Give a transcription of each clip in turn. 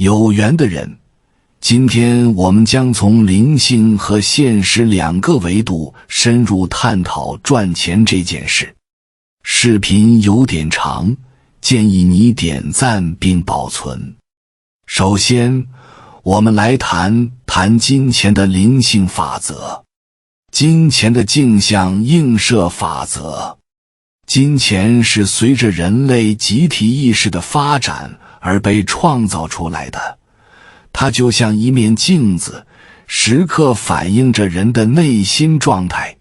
有缘的人，今天我们将从灵性和现实两个维度深入探讨赚钱这件事。视频有点长，建议你点赞并保存。首先，我们来谈金钱的灵性法则。金钱的镜像映射法则。金钱是随着人类集体意识的发展而被创造出来的，它就像一面镜子，时刻反映着人的内心状态。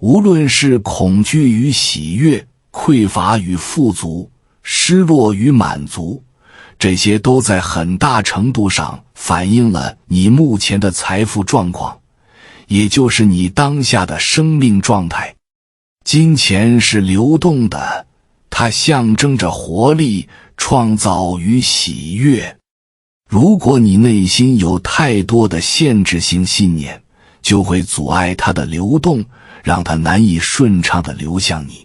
无论是恐惧与喜悦、匮乏与富足、失落与满足，这些都在很大程度上反映了你目前的财富状况，也就是你当下的生命状态。金钱是流动的，它象征着活力、创造与喜悦。如果你内心有太多的限制性信念，就会阻碍它的流动，让它难以顺畅地流向你。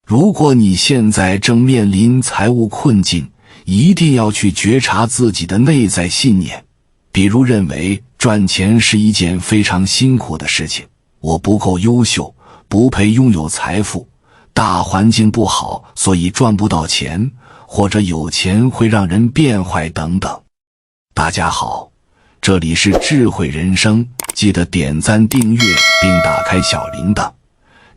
如果你现在正面临财务困境，一定要去觉察自己的内在信念，比如认为赚钱是一件非常辛苦的事情，我不够优秀，不配拥有财富，大环境不好，所以赚不到钱，或者有钱会让人变坏等等。大家好，这里是智慧人生，记得点赞订阅并打开小铃铛，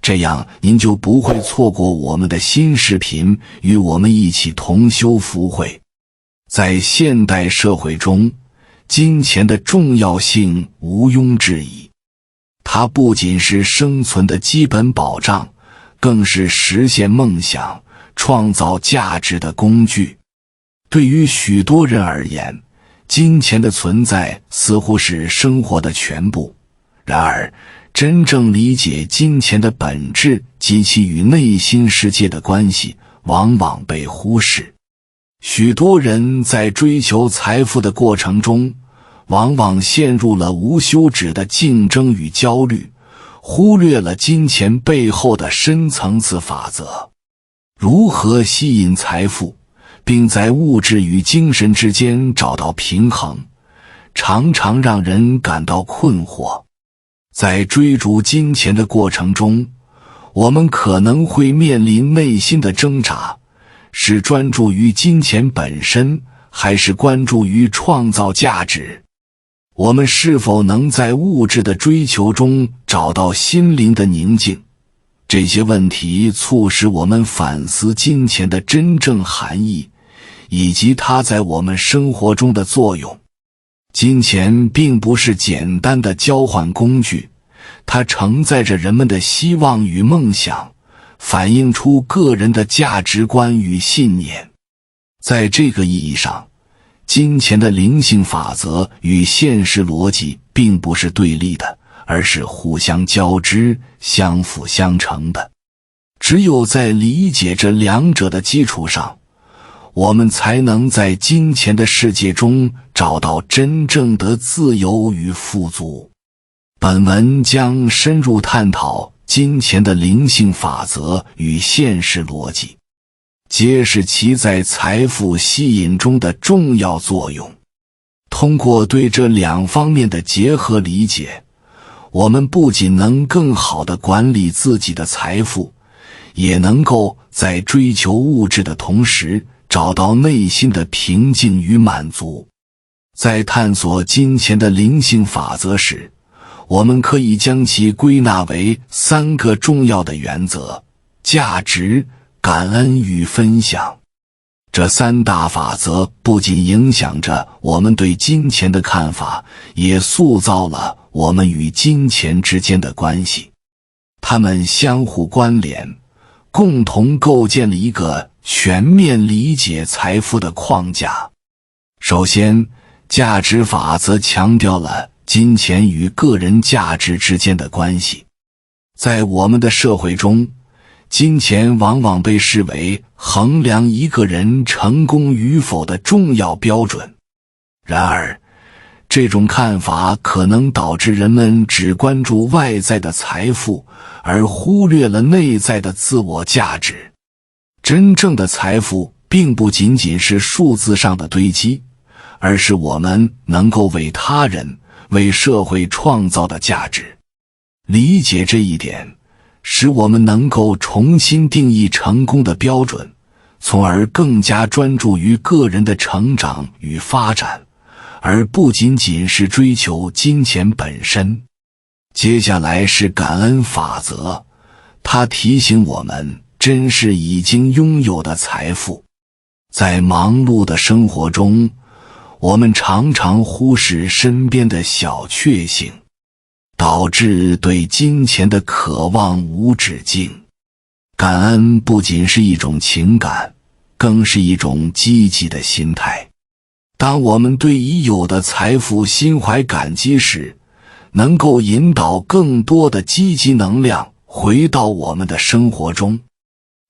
这样您就不会错过我们的新视频，与我们一起同修福慧。在现代社会中，金钱的重要性毋庸置疑，它不仅是生存的基本保障，更是实现梦想、创造价值的工具。对于许多人而言，金钱的存在似乎是生活的全部，然而真正理解金钱的本质及其与内心世界的关系，往往被忽视。许多人在追求财富的过程中，往往陷入了无休止的竞争与焦虑，忽略了金钱背后的深层次法则。如何吸引财富，并在物质与精神之间找到平衡，常常让人感到困惑。在追逐金钱的过程中，我们可能会面临内心的挣扎，是专注于金钱本身，还是关注于创造价值？我们是否能在物质的追求中找到心灵的宁静？这些问题促使我们反思金钱的真正含义，以及它在我们生活中的作用。金钱并不是简单的交换工具，它承载着人们的希望与梦想，反映出个人的价值观与信念。在这个意义上，金钱的灵性法则与现实逻辑并不是对立的，而是互相交织、相辅相成的。只有在理解这两者的基础上，我们才能在金钱的世界中找到真正的自由与富足。本文将深入探讨金钱的灵性法则与现实逻辑，揭示其在财富吸引中的重要作用。通过对这两方面的结合理解，我们不仅能更好地管理自己的财富，也能够在追求物质的同时找到内心的平静与满足。在探索金钱的灵性法则时，我们可以将其归纳为3个重要的原则：价值、感恩与分享。这3大法则不仅影响着我们对金钱的看法，也塑造了我们与金钱之间的关系。它们相互关联，共同构建了一个全面理解财富的框架。首先，价值法则强调了金钱与个人价值之间的关系。在我们的社会中，金钱往往被视为衡量一个人成功与否的重要标准。然而，这种看法可能导致人们只关注外在的财富，而忽略了内在的自我价值。真正的财富并不仅仅是数字上的堆积，而是我们能够为他人、为社会创造的价值。理解这一点，使我们能够重新定义成功的标准，从而更加专注于个人的成长与发展，而不仅仅是追求金钱本身。接下来是感恩法则，它提醒我们珍视已经拥有的财富。在忙碌的生活中，我们常常忽视身边的小确幸，导致对金钱的渴望无止境。感恩不仅是一种情感，更是一种积极的心态。当我们对已有的财富心怀感激时，能够引导更多的积极能量回到我们的生活中。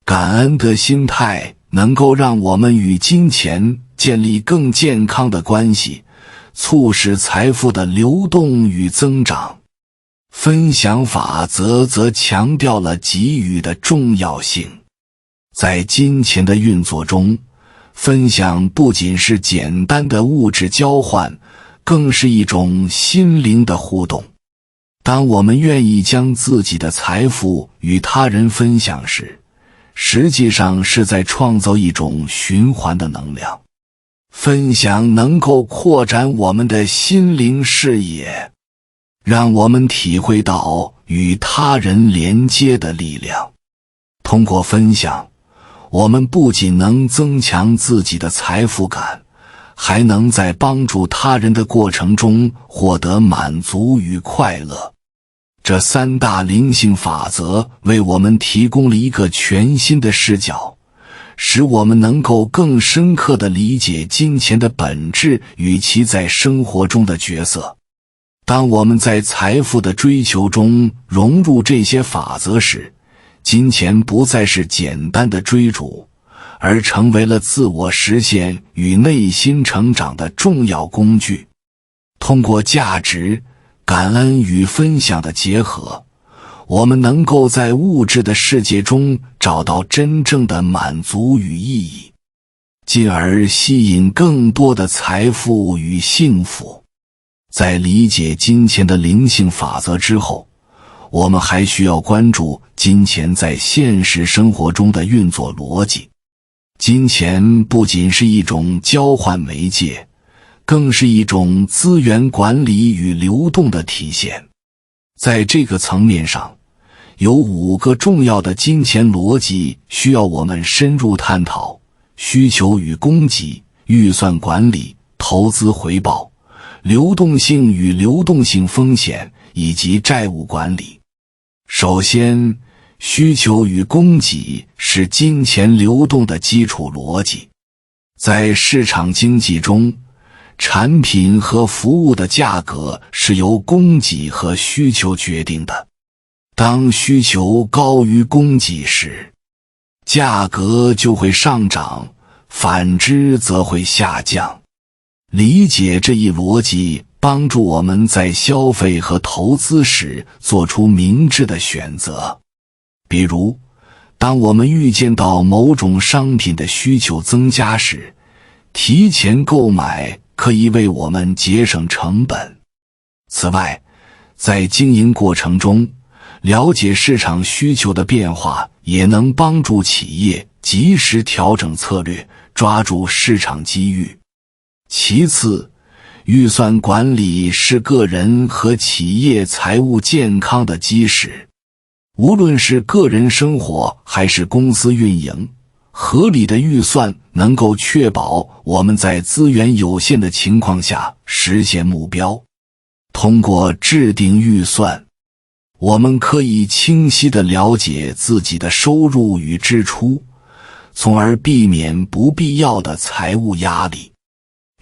感恩的心态能够让我们与金钱建立更健康的关系，促使财富的流动与增长。分享法则则强调了给予的重要性。在金钱的运作中，分享不仅是简单的物质交换，更是一种心灵的互动。当我们愿意将自己的财富与他人分享时，实际上是在创造一种循环的能量。分享能够扩展我们的心灵视野，让我们体会到与他人连接的力量。通过分享，我们不仅能增强自己的财富感，还能在帮助他人的过程中获得满足与快乐。这三大灵性法则为我们提供了一个全新的视角，使我们能够更深刻地理解金钱的本质与其在生活中的角色。当我们在财富的追求中融入这些法则时，金钱不再是简单的追逐，而成为了自我实现与内心成长的重要工具。通过价值、感恩与分享的结合，我们能够在物质的世界中找到真正的满足与意义，进而吸引更多的财富与幸福。在理解金钱的灵性法则之后，我们还需要关注金钱在现实生活中的运作逻辑。金钱不仅是一种交换媒介，更是一种资源管理与流动的体现。在这个层面上，有5个重要的金钱逻辑需要我们深入探讨：需求与供给、预算管理、投资回报、流动性与流动性风险，以及债务管理。首先，需求与供给是金钱流动的基础逻辑。在市场经济中，产品和服务的价格是由供给和需求决定的。当需求高于供给时，价格就会上涨，反之则会下降。理解这一逻辑，帮助我们在消费和投资时做出明智的选择。比如，当我们预见到某种商品的需求增加时，提前购买可以为我们节省成本。此外，在经营过程中，了解市场需求的变化也能帮助企业及时调整策略，抓住市场机遇。其次，预算管理是个人和企业财务健康的基石。无论是个人生活还是公司运营，合理的预算能够确保我们在资源有限的情况下实现目标。通过制定预算，我们可以清晰地了解自己的收入与支出，从而避免不必要的财务压力。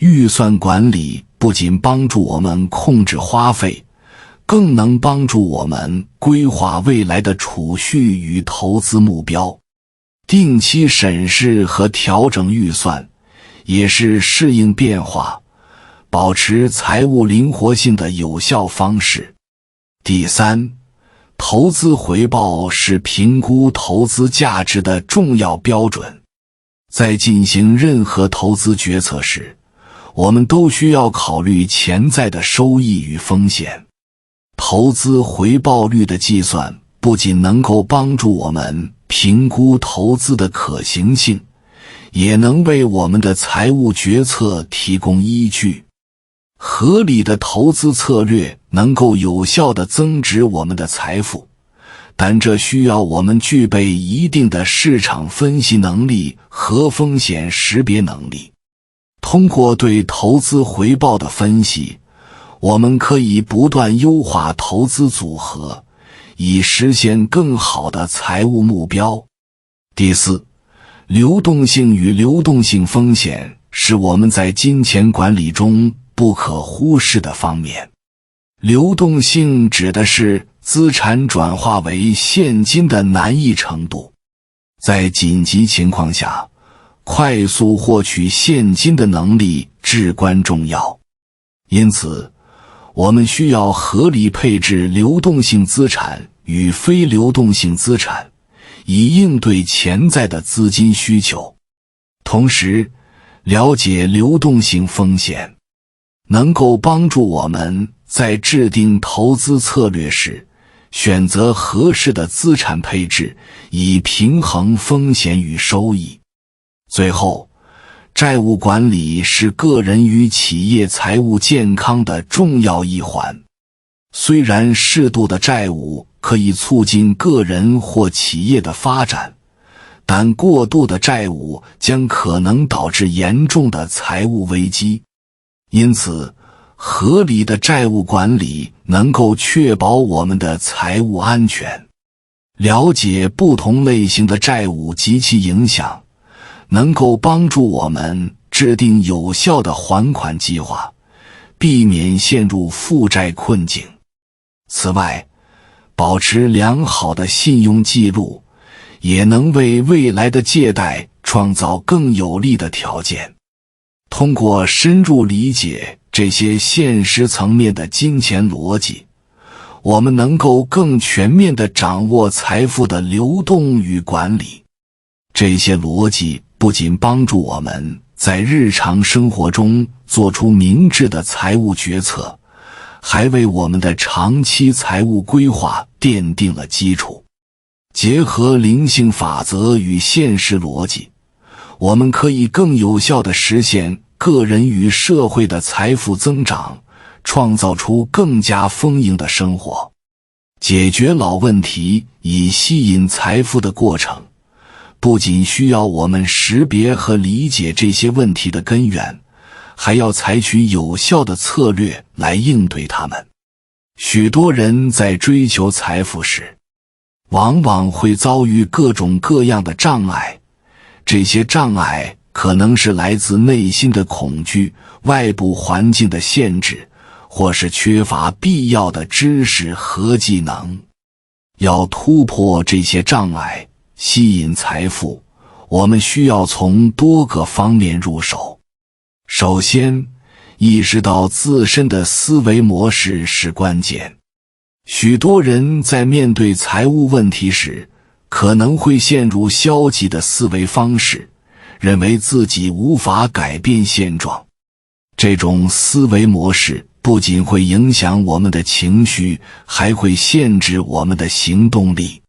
预算管理不仅帮助我们控制花费，更能帮助我们规划未来的储蓄与投资目标。定期审视和调整预算，也是适应变化、保持财务灵活性的有效方式。第三，投资回报是评估投资价值的重要标准。在进行任何投资决策时，我们都需要考虑潜在的收益与风险。投资回报率的计算不仅能够帮助我们评估投资的可行性，也能为我们的财务决策提供依据。合理的投资策略能够有效地增值我们的财富，但这需要我们具备一定的市场分析能力和风险识别能力。通过对投资回报的分析，我们可以不断优化投资组合，以实现更好的财务目标。第四，流动性与流动性风险是我们在金钱管理中不可忽视的方面。流动性指的是资产转化为现金的难易程度。在紧急情况下，快速获取现金的能力至关重要。因此，我们需要合理配置流动性资产与非流动性资产，以应对潜在的资金需求。同时，了解流动性风险能够帮助我们在制定投资策略时选择合适的资产配置，以平衡风险与收益。最后，债务管理是个人与企业财务健康的重要一环。虽然适度的债务可以促进个人或企业的发展，但过度的债务将可能导致严重的财务危机。因此，合理的债务管理能够确保我们的财务安全。了解不同类型的债务及其影响，能够帮助我们制定有效的还款计划，避免陷入负债困境。此外，保持良好的信用记录，也能为未来的借贷创造更有利的条件。通过深入理解这些现实层面的金钱逻辑，我们能够更全面地掌握财富的流动与管理。这些逻辑不仅帮助我们在日常生活中做出明智的财务决策，还为我们的长期财务规划奠定了基础。结合灵性法则与现实逻辑，我们可以更有效地实现个人与社会的财富增长，创造出更加丰盈的生活。解决老问题以吸引财富的过程，不仅需要我们识别和理解这些问题的根源，还要采取有效的策略来应对它们。许多人在追求财富时，往往会遭遇各种各样的障碍，这些障碍可能是来自内心的恐惧、外部环境的限制，或是缺乏必要的知识和技能。要突破这些障碍，吸引财富，我们需要从多个方面入手。首先，意识到自身的思维模式是关键。许多人在面对财务问题时，可能会陷入消极的思维方式，认为自己无法改变现状。这种思维模式不仅会影响我们的情绪，还会限制我们的行动力。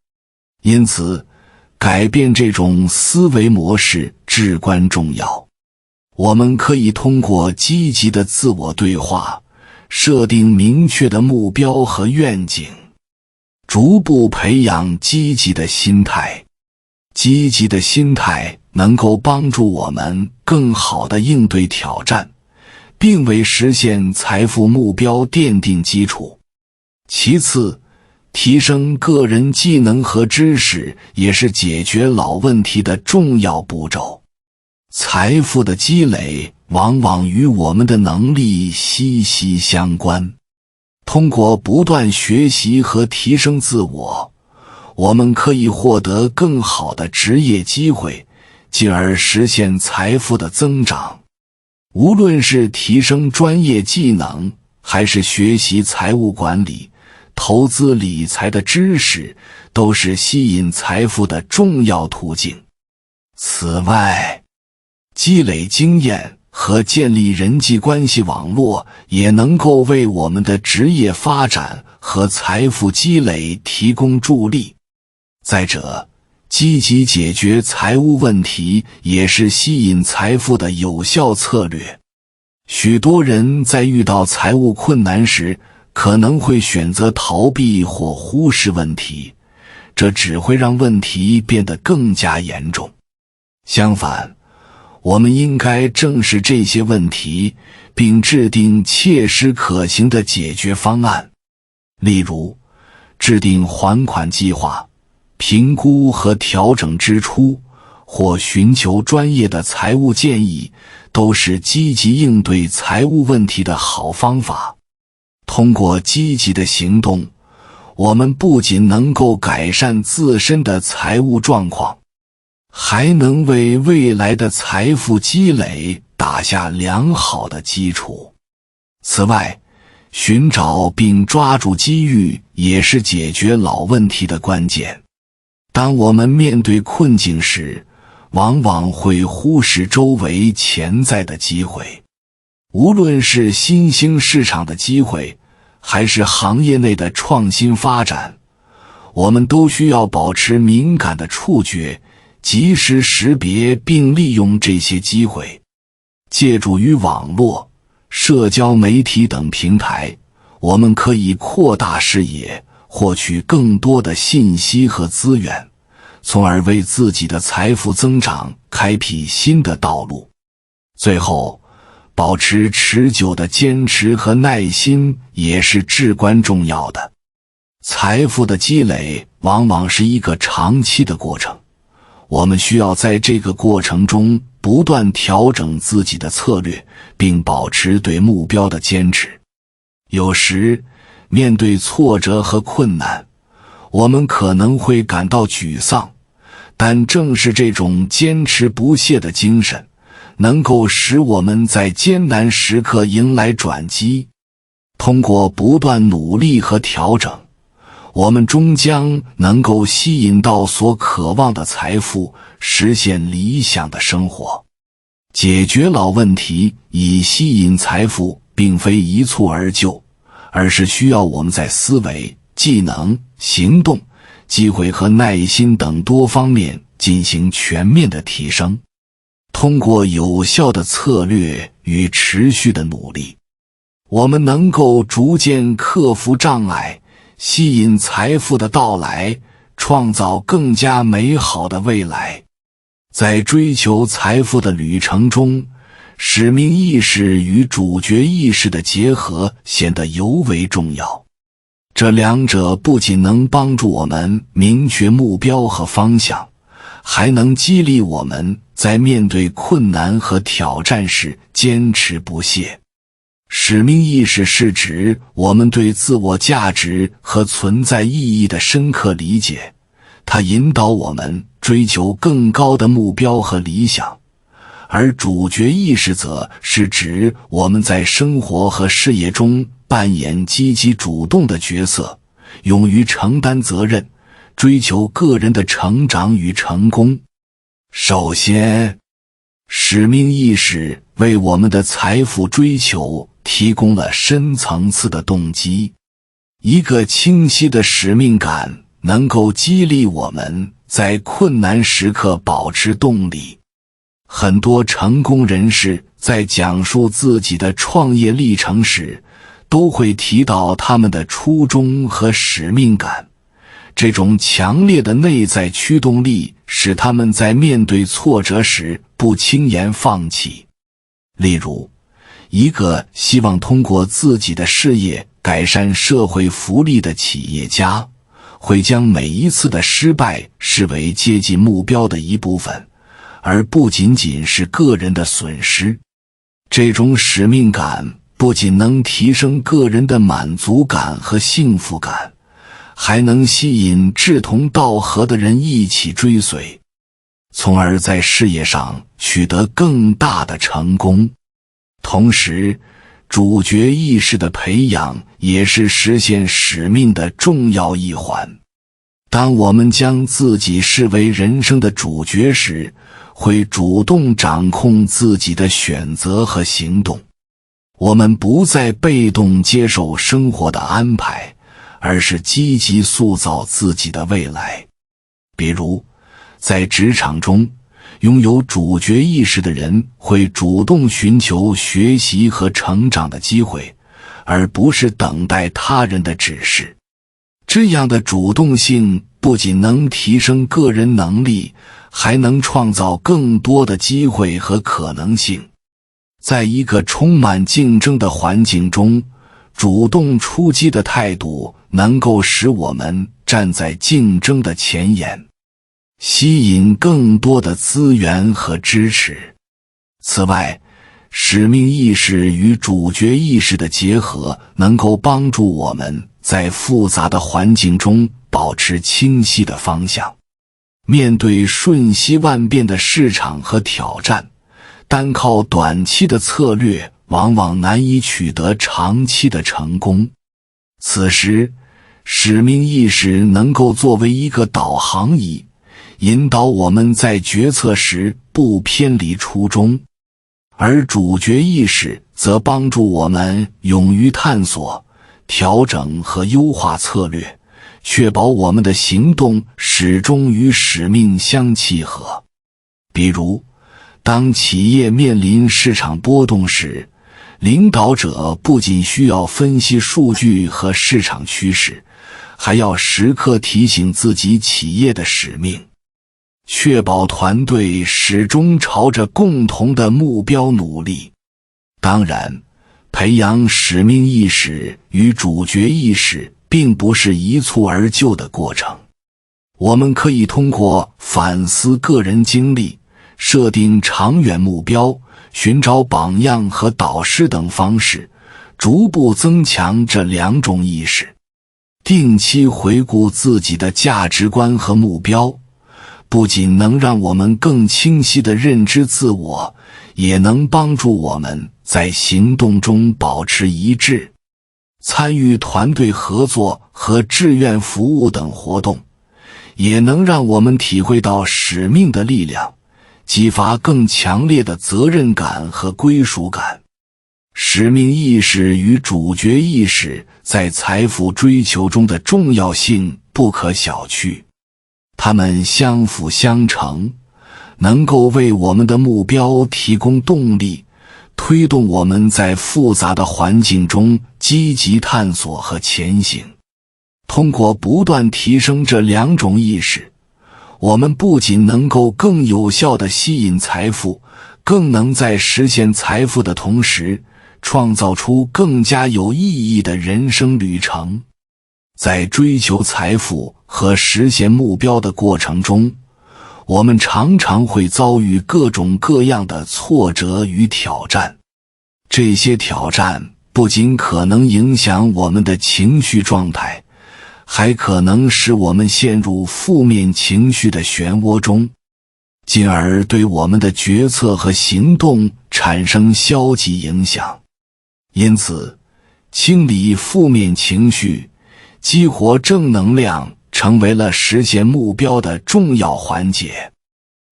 因此，改变这种思维模式至关重要。我们可以通过积极的自我对话，设定明确的目标和愿景，逐步培养积极的心态。积极的心态能够帮助我们更好地应对挑战，并为实现财富目标奠定基础。其次，提升个人技能和知识也是解决老问题的重要步骤。财富的积累往往与我们的能力息息相关。通过不断学习和提升自我，我们可以获得更好的职业机会，进而实现财富的增长。无论是提升专业技能，还是学习财务管理、投资理财的知识，都是吸引财富的重要途径。此外，积累经验和建立人际关系网络，也能够为我们的职业发展和财富积累提供助力。再者，积极解决财务问题也是吸引财富的有效策略。许多人在遇到财务困难时，可能会选择逃避或忽视问题，这只会让问题变得更加严重。相反，我们应该正视这些问题，并制定切实可行的解决方案。例如，制定还款计划，评估和调整支出，或寻求专业的财务建议，都是积极应对财务问题的好方法。通过积极的行动，我们不仅能够改善自身的财务状况，还能为未来的财富积累打下良好的基础。此外，寻找并抓住机遇也是解决老问题的关键。当我们面对困境时，往往会忽视周围潜在的机会。无论是新兴市场的机会，还是行业内的创新发展，我们都需要保持敏感的触觉，及时识别并利用这些机会。借助于网络、社交媒体等平台，我们可以扩大视野，获取更多的信息和资源，从而为自己的财富增长开辟新的道路。最后，保持持久的坚持和耐心也是至关重要的。财富的积累往往是一个长期的过程，我们需要在这个过程中不断调整自己的策略，并保持对目标的坚持。有时，面对挫折和困难，我们可能会感到沮丧，但正是这种坚持不懈的精神，能够使我们在艰难时刻迎来转机。通过不断努力和调整，我们终将能够吸引到所渴望的财富，实现理想的生活。解决老问题以吸引财富，并非一蹴而就，而是需要我们在思维、技能、行动、机会和耐心等多方面进行全面的提升。通过有效的策略与持续的努力，我们能够逐渐克服障碍，吸引财富的到来，创造更加美好的未来。在追求财富的旅程中，使命意识与主角意识的结合显得尤为重要。这两者不仅能帮助我们明确目标和方向，还能激励我们在面对困难和挑战时坚持不懈。使命意识是指我们对自我价值和存在意义的深刻理解，它引导我们追求更高的目标和理想。而主角意识则是指我们在生活和事业中扮演积极主动的角色，勇于承担责任，追求个人的成长与成功。首先，使命意识为我们的财富追求提供了深层次的动机。一个清晰的使命感能够激励我们在困难时刻保持动力。很多成功人士在讲述自己的创业历程时，都会提到他们的初衷和使命感。这种强烈的内在驱动力使他们在面对挫折时不轻言放弃。例如，一个希望通过自己的事业改善社会福利的企业家，会将每一次的失败视为接近目标的一部分，而不仅仅是个人的损失。这种使命感不仅能提升个人的满足感和幸福感，还能吸引志同道合的人一起追随，从而在事业上取得更大的成功。同时，主角意识的培养也是实现使命的重要一环。当我们将自己视为人生的主角时，会主动掌控自己的选择和行动。我们不再被动接受生活的安排，而是积极塑造自己的未来。比如，在职场中，拥有主角意识的人会主动寻求学习和成长的机会，而不是等待他人的指示。这样的主动性不仅能提升个人能力，还能创造更多的机会和可能性。在一个充满竞争的环境中，主动出击的态度能够使我们站在竞争的前沿，吸引更多的资源和支持。此外，使命意识与主角意识的结合能够帮助我们在复杂的环境中保持清晰的方向。面对瞬息万变的市场和挑战，单靠短期的策略往往难以取得长期的成功。此时，使命意识能够作为一个导航仪，引导我们在决策时不偏离初衷，而主角意识则帮助我们勇于探索、调整和优化策略，确保我们的行动始终与使命相契合。比如，当企业面临市场波动时，领导者不仅需要分析数据和市场趋势，还要时刻提醒自己企业的使命，确保团队始终朝着共同的目标努力。当然，培养使命意识与主角意识并不是一蹴而就的过程。我们可以通过反思个人经历，设定长远目标，寻找榜样和导师等方式，逐步增强这两种意识。定期回顾自己的价值观和目标，不仅能让我们更清晰地认知自我，也能帮助我们在行动中保持一致。参与团队合作和志愿服务等活动，也能让我们体会到使命的力量，激发更强烈的责任感和归属感。使命意识与主角意识在财富追求中的重要性不可小觑，它们相辅相成，能够为我们的目标提供动力，推动我们在复杂的环境中积极探索和前行。通过不断提升这两种意识，我们不仅能够更有效地吸引财富，更能在实现财富的同时，创造出更加有意义的人生旅程。在追求财富和实现目标的过程中，我们常常会遭遇各种各样的挫折与挑战。这些挑战不仅可能影响我们的情绪状态，还可能使我们陷入负面情绪的漩涡中，进而对我们的决策和行动产生消极影响。因此，清理负面情绪，激活正能量，成为了实现目标的重要环节。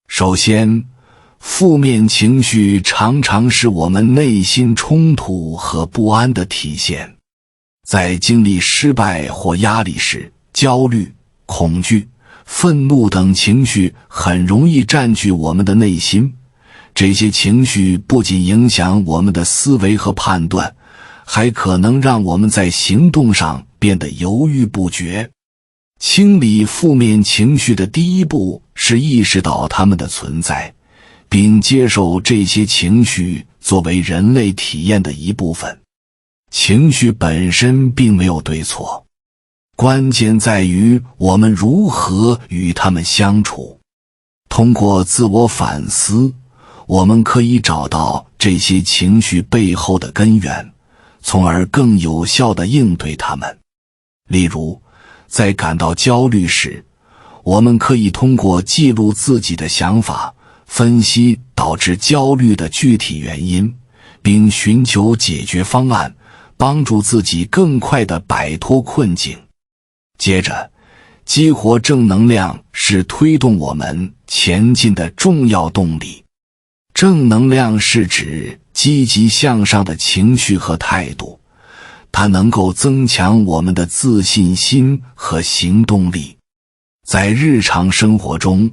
首先，负面情绪常常是我们内心冲突和不安的体现。在经历失败或压力时，焦虑、恐惧、愤怒等情绪很容易占据我们的内心。这些情绪不仅影响我们的思维和判断，还可能让我们在行动上变得犹豫不决。清理负面情绪的第一步是意识到它们的存在，并接受这些情绪作为人类体验的一部分。情绪本身并没有对错，关键在于我们如何与它们相处。通过自我反思，我们可以找到这些情绪背后的根源，从而更有效地应对它们。例如，在感到焦虑时，我们可以通过记录自己的想法，分析导致焦虑的具体原因，并寻求解决方案，帮助自己更快地摆脱困境。接着，激活正能量是推动我们前进的重要动力。正能量是指积极向上的情绪和态度，它能够增强我们的自信心和行动力。在日常生活中，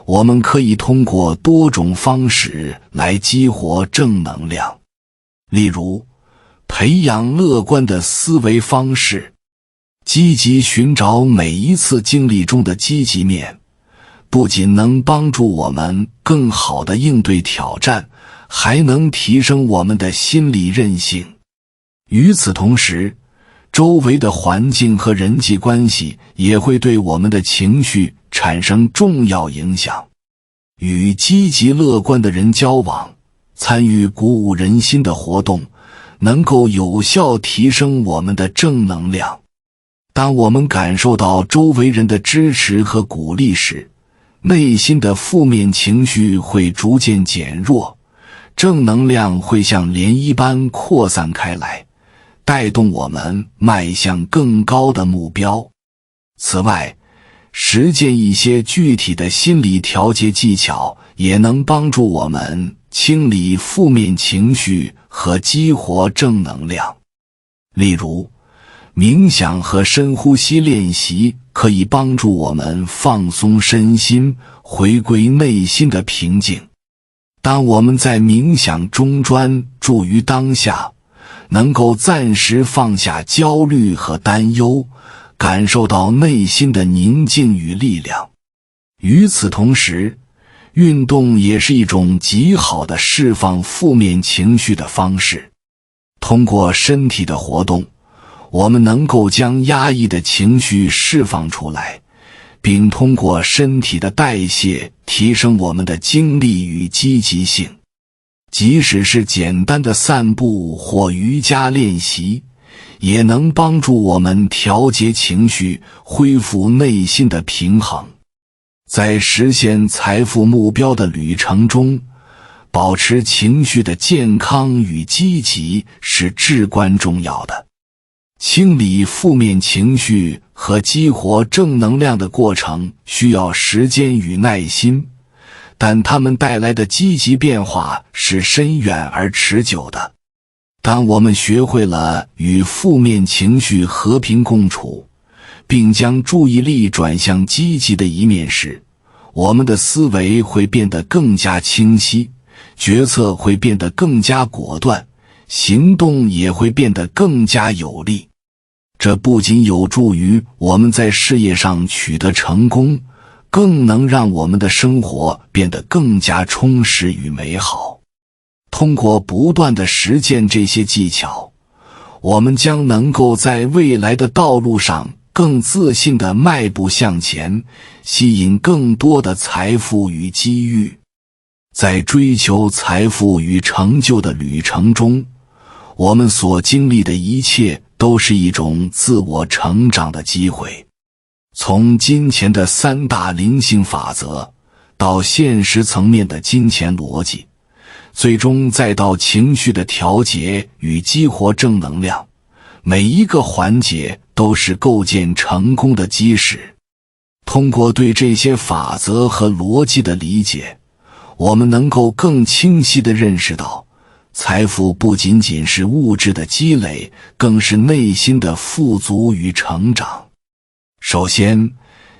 我们可以通过多种方式来激活正能量，例如培养乐观的思维方式，积极寻找每一次经历中的积极面，不仅能帮助我们更好地应对挑战，还能提升我们的心理韧性。与此同时，周围的环境和人际关系也会对我们的情绪产生重要影响。与积极乐观的人交往，参与鼓舞人心的活动，能够有效提升我们的正能量。当我们感受到周围人的支持和鼓励时，内心的负面情绪会逐渐减弱，正能量会像涟漪般扩散开来，带动我们迈向更高的目标。此外，实践一些具体的心理调节技巧，也能帮助我们清理负面情绪和激活正能量。例如，冥想和深呼吸练习可以帮助我们放松身心，回归内心的平静。当我们在冥想中专注于当下，能够暂时放下焦虑和担忧，感受到内心的宁静与力量。与此同时，运动也是一种极好的释放负面情绪的方式。通过身体的活动，我们能够将压抑的情绪释放出来，并通过身体的代谢提升我们的精力与积极性。即使是简单的散步或瑜伽练习，也能帮助我们调节情绪，恢复内心的平衡。在实现财富目标的旅程中，保持情绪的健康与积极是至关重要的。清理负面情绪和激活正能量的过程需要时间与耐心，但它们带来的积极变化是深远而持久的。当我们学会了与负面情绪和平共处，并将注意力转向积极的一面时，我们的思维会变得更加清晰，决策会变得更加果断，行动也会变得更加有力。这不仅有助于我们在事业上取得成功，更能让我们的生活变得更加充实与美好。通过不断地实践这些技巧，我们将能够在未来的道路上更自信地迈步向前，吸引更多的财富与机遇。在追求财富与成就的旅程中，我们所经历的一切都是一种自我成长的机会。从金钱的三大灵性法则，到现实层面的金钱逻辑，最终再到情绪的调节与激活正能量，每一个环节都是构建成功的基石。通过对这些法则和逻辑的理解，我们能够更清晰地认识到，财富不仅仅是物质的积累，更是内心的富足与成长。首先，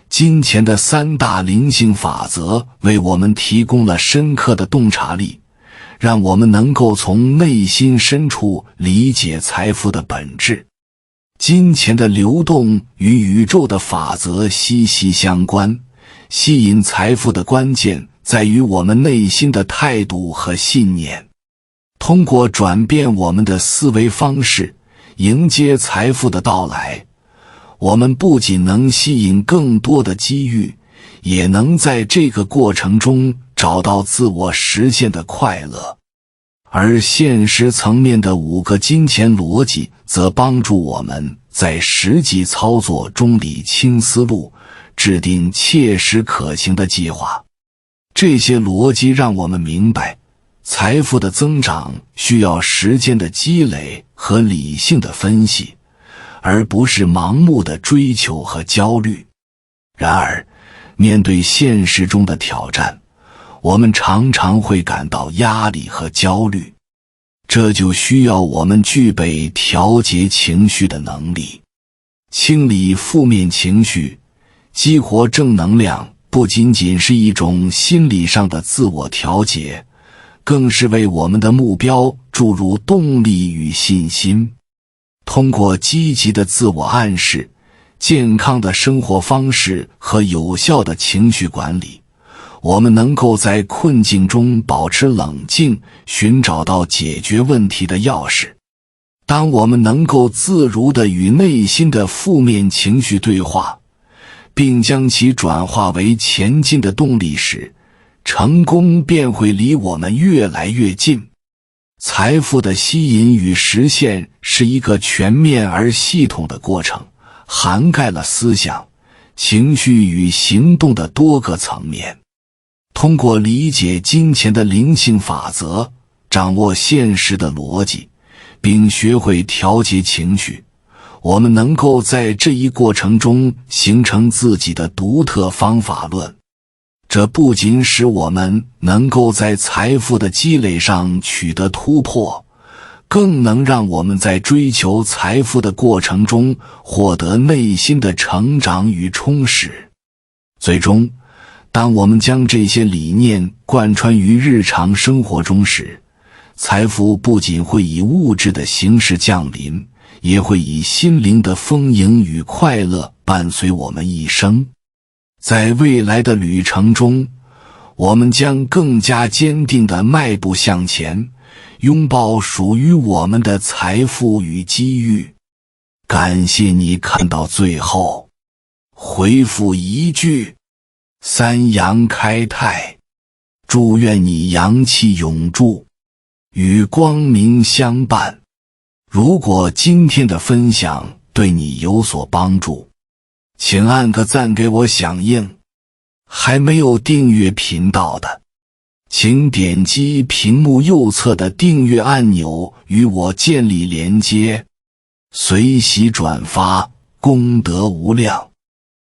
金钱的三大灵性法则为我们提供了深刻的洞察力，让我们能够从内心深处理解财富的本质。金钱的流动与宇宙的法则息息相关，吸引财富的关键在于我们内心的态度和信念。通过转变我们的思维方式，迎接财富的到来，我们不仅能吸引更多的机遇，也能在这个过程中找到自我实现的快乐。而现实层面的5个金钱逻辑则帮助我们在实际操作中理清思路，制定切实可行的计划。这些逻辑让我们明白，财富的增长需要时间的积累和理性的分析，而不是盲目的追求和焦虑。然而，面对现实中的挑战，我们常常会感到压力和焦虑，这就需要我们具备调节情绪的能力。清理负面情绪，激活正能量，不仅仅是一种心理上的自我调节，更是为我们的目标注入动力与信心。通过积极的自我暗示、健康的生活方式和有效的情绪管理，我们能够在困境中保持冷静，寻找到解决问题的钥匙。当我们能够自如地与内心的负面情绪对话，并将其转化为前进的动力时，成功便会离我们越来越近。财富的吸引与实现是一个全面而系统的过程，涵盖了思想、情绪与行动的多个层面。通过理解金钱的灵性法则，掌握现实的逻辑，并学会调节情绪，我们能够在这一过程中形成自己的独特方法论。这不仅使我们能够在财富的积累上取得突破，更能让我们在追求财富的过程中获得内心的成长与充实。最终，当我们将这些理念贯穿于日常生活中时，财富不仅会以物质的形式降临，也会以心灵的丰盈与快乐伴随我们一生。在未来的旅程中，我们将更加坚定地迈步向前，拥抱属于我们的财富与机遇。感谢你看到最后，回复一句三阳开泰，祝愿你阳气永驻，与光明相伴。如果今天的分享对你有所帮助，请按个赞给我响应。还没有订阅频道的，请点击屏幕右侧的订阅按钮与我建立连接，随喜转发，功德无量。